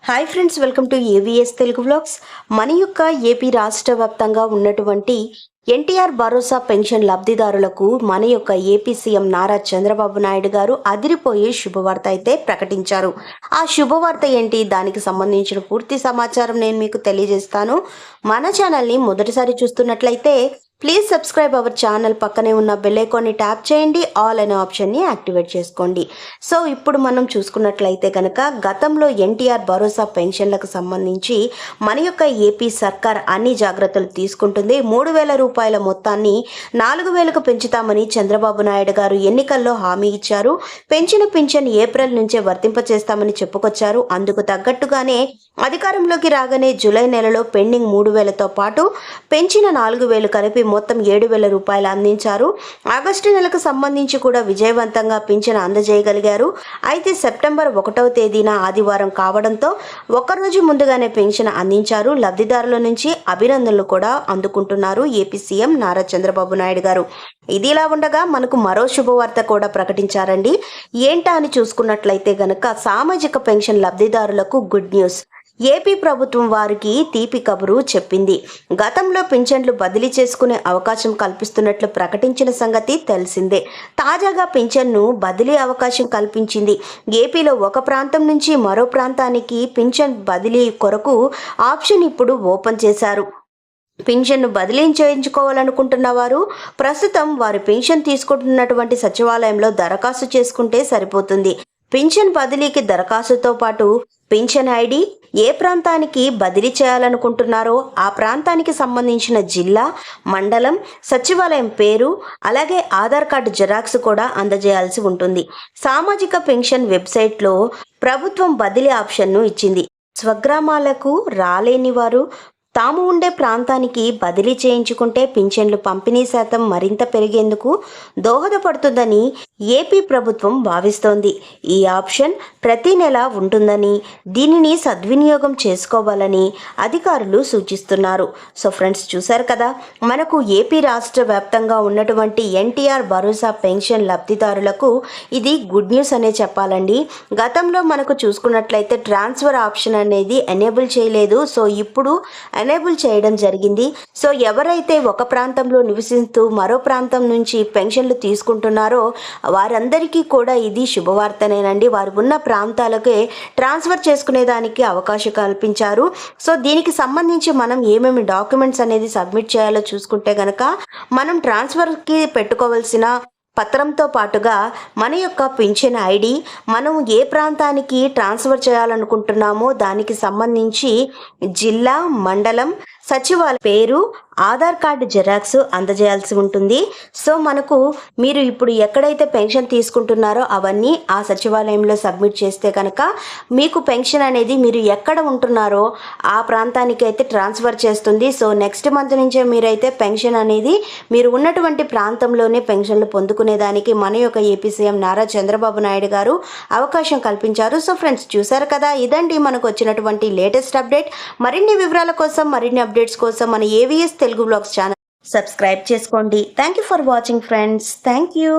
Hi friends, welcome to AVS Telugu vlogs. మన యొక్క AP రాష్ట్ర వ్యాప్తంగా ఉన్నటువంటి ఎన్టీఆర్ భరోసా పెన్షన్ లబ్ధిదారులకు మన యొక్క ఏపీ సీఎం నారా చంద్రబాబు నాయుడు గారు అదిరిపోయే శుభవార్త అయితే ప్రకటించారు. ఆ శుభవార్త ఏంటి, దానికి సంబంధించిన పూర్తి సమాచారం నేను మీకు తెలియజేస్తాను. మన ఛానల్ని మొదటిసారి చూస్తున్నట్లయితే ప్లీజ్ సబ్స్క్రైబ్ అవర్ ఛానల్. పక్కనే ఉన్న బెల్ ఐకాన్ని ట్యాప్ చేయండి, ఆల్ అనే ఆప్షన్ని యాక్టివేట్ చేసుకోండి. సో ఇప్పుడు మనం చూసుకున్నట్లయితే కనుక గతంలో ఎన్టీఆర్ భరోసా పెన్షన్లకు సంబంధించి మన యొక్క ఏపీ సర్కార్ అన్ని జాగ్రత్తలు తీసుకుంటుంది. 3,000 రూపాయల మొత్తాన్ని 4,000కు పెంచుతామని చంద్రబాబు నాయుడు గారు ఎన్నికల్లో హామీ ఇచ్చారు. పెంచిన పింఛన్ ఏప్రిల్ నుంచే వర్తింపచేస్తామని చెప్పుకొచ్చారు. అందుకు తగ్గట్టుగానే అధికారంలోకి రాగానే జూలై నెలలో పెండింగ్ 3,000తో పాటు పెంచిన 4,000 కలిపి మొత్తం 7,000 రూపాయలు అందించారు. ఆగస్టు నెలకు సంబంధించి కూడా విజయవంతంగా పింఛను అందజేయగలిగారు. అయితే సెప్టెంబర్ 1వ తేదీన ఆదివారం కావడంతో ఒకరోజు ముందుగానే పెన్షన్ అందించారు. లబ్ధిదారుల నుంచి అభినందనలు కూడా అందుకుంటున్నారు ఏపీ సీఎం నారా చంద్రబాబు నాయుడు గారు. ఇదిలా ఉండగా మనకు మరో శుభవార్త కూడా ప్రకటించారండి. ఏంటా అని చూసుకున్నట్లయితే గనక సామాజిక పెన్షన్ లబ్ధిదారులకు గుడ్ న్యూస్. ఏపీ ప్రభుత్వం వారికి తీపి కబురు చెప్పింది. గతంలో పింఛన్లు బదిలీ చేసుకునే అవకాశం కల్పిస్తున్నట్లు ప్రకటించిన సంగతి తెలిసిందే. తాజాగా పింఛన్ను బదిలీ అవకాశం కల్పించింది. ఏపీలో ఒక ప్రాంతం నుంచి మరో ప్రాంతానికి పింఛన్ బదిలీ కొరకు ఆప్షన్ ఇప్పుడు ఓపెన్ చేశారు. పింఛన్ను బదిలీ చేయించుకోవాలనుకుంటున్న వారు ప్రస్తుతం వారి పింఛన్ తీసుకుంటున్నటువంటి సచివాలయంలో దరఖాస్తు చేసుకుంటే సరిపోతుంది. పింఛన్ బదిలీకి దరఖాస్తుతో పాటు పింఛన్ ఐడి, ఏ ప్రాంతానికి బదిలీ చేయాలనుకుంటున్నారో ఆ ప్రాంతానికి సంబంధించిన జిల్లా, మండలం, సచివాలయం పేరు, అలాగే ఆధార్ కార్డు జెరాక్స్ కూడా అందజేయాల్సి ఉంటుంది. సామాజిక పెన్షన్ వెబ్సైట్లో ప్రభుత్వం బదిలీ ఆప్షన్ను ఇచ్చింది. స్వగ్రామాలకు రాలేని వారు తాము ఉండే ప్రాంతానికి బదిలీ చేయించుకుంటే పింఛన్లు పంపిణీ శాతం మరింత పెరిగేందుకు దోహదపడుతుందని ఏపీ ప్రభుత్వం భావిస్తోంది. ఈ ఆప్షన్ ప్రతి నెల ఉంటుందని, దీనిని సద్వినియోగం చేసుకోవాలని అధికారులు సూచిస్తున్నారు. సో ఫ్రెండ్స్, చూశారు కదా, మనకు ఏపీ రాష్ట్ర వ్యాప్తంగా ఉన్నటువంటి ఎన్టీఆర్ భరోసా పెన్షన్ లబ్ధిదారులకు ఇది గుడ్ న్యూస్ అనే చెప్పాలండి. గతంలో మనకు చూసుకున్నట్లయితే ట్రాన్స్ఫర్ ఆప్షన్ అనేది ఎనేబుల్ చేయలేదు. సో ఇప్పుడు ఎనేబుల్ చేయడం జరిగింది. సో ఎవరైతే ఒక ప్రాంతంలో నివసిస్తూ మరో ప్రాంతం నుంచి పెన్షన్లు తీసుకుంటున్నారో వారందరికీ కూడా ఇది శుభవార్తనేనండి. వారు ఉన్న ప్రాంతాలకే ట్రాన్స్ఫర్ చేసుకునేదానికి అవకాశం కల్పించారు. సో దీనికి సంబంధించి మనం ఏమేమి డాక్యుమెంట్స్ అనేది సబ్మిట్ చేయాలో చూసుకుంటే కనుక మనం ట్రాన్స్ఫర్కి పెట్టుకోవాల్సిన పత్రంతో పాటుగా మన యొక్క పింఛన్ ఐడి, మనం ఏ ప్రాంతానికి ట్రాన్స్ఫర్ చేయాలనుకుంటున్నామో దానికి సంబంధించి జిల్లా, మండలం, సచివాలయం పేరు, ఆధార్ కార్డు జెరాక్స్ అందజేయాల్సి ఉంటుంది. సో మనకు మీరు ఇప్పుడు ఎక్కడైతే పెన్షన్ తీసుకుంటున్నారో అవన్నీ ఆ సచివాలయంలో సబ్మిట్ చేస్తే కనుక మీకు పెన్షన్ అనేది మీరు ఎక్కడ ఉంటున్నారో ఆ ప్రాంతానికి అయితే ట్రాన్స్ఫర్ చేస్తుంది. సో నెక్స్ట్ మంత్ నుంచే మీరైతే పెన్షన్ అనేది మీరు ఉన్నటువంటి ప్రాంతంలోనే పెన్షన్లు పొందుకునేదానికి మన యొక్క ఏపీ సీఎం నారా చంద్రబాబు నాయుడు గారు అవకాశం కల్పించారు. సో ఫ్రెండ్స్, చూసారు కదా, ఇదండి మనకు వచ్చినటువంటి లేటెస్ట్ అప్డేట్. మరిన్ని వివరాల కోసం, మరిన్ని అప్డేట్స్ కోసం మన AVS Telugu vlogs channel subscribe చేసుకోండి. Thank you for watching friends. Thank you.